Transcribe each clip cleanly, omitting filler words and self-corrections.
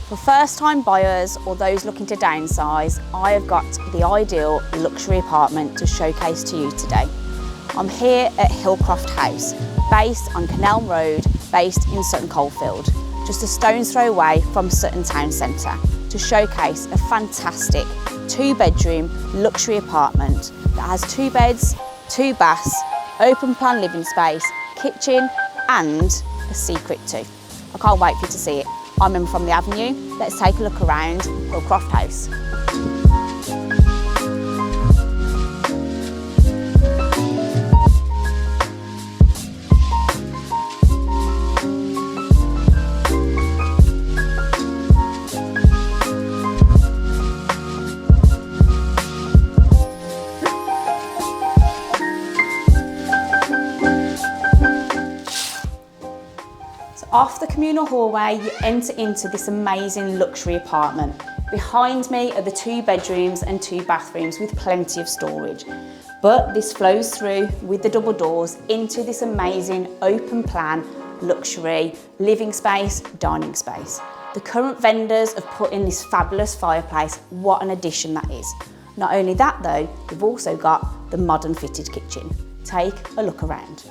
For first-time buyers or those looking to downsize, I have got the ideal luxury apartment to showcase to you today. I'm here at Hillcroft House, based on Canal Road, based in Sutton Coldfield, just a stone's throw away from Sutton Town Centre, to showcase a fantastic 2-bedroom luxury apartment that has 2 beds, 2 baths, open plan living space, kitchen and a secret too. I can't wait for you to see it. I'm Emma from the Avenue. Let's take a look around Hillcroft House. Off the communal hallway, you enter into this amazing luxury apartment. Behind me are the 2 bedrooms and 2 bathrooms with plenty of storage. But this flows through with the double doors into this amazing open plan luxury living space, dining space. The current vendors have put in this fabulous fireplace. What an addition that is. Not only that though, we've also got the modern fitted kitchen. Take a look around.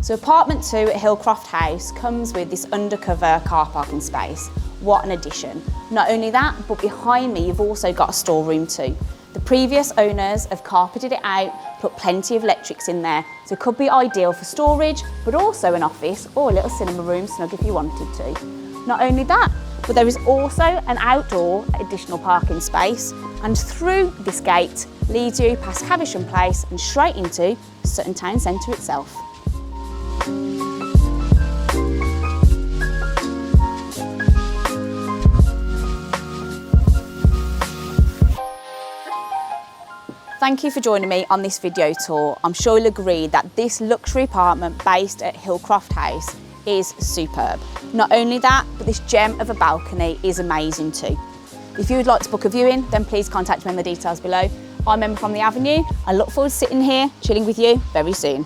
So apartment 2 at Hillcroft House comes with this undercover car parking space. What an addition. Not only that, but behind me you've also got a storeroom too. The previous owners have carpeted it out, put plenty of electrics in there, so it could be ideal for storage, but also an office or a little cinema room snug if you wanted to. Not only that, but there is also an outdoor additional parking space, and through this gate leads you past Havisham Place and straight into Sutton Town Centre itself. Thank you for joining me on this video tour. I'm sure you'll agree that this luxury apartment based at Hillcroft House is superb. Not only that, but this gem of a balcony is amazing too. If you would like to book a viewing, then please contact me on the details below. I'm Emma from the Avenue. I look forward to sitting here, chilling with you very soon.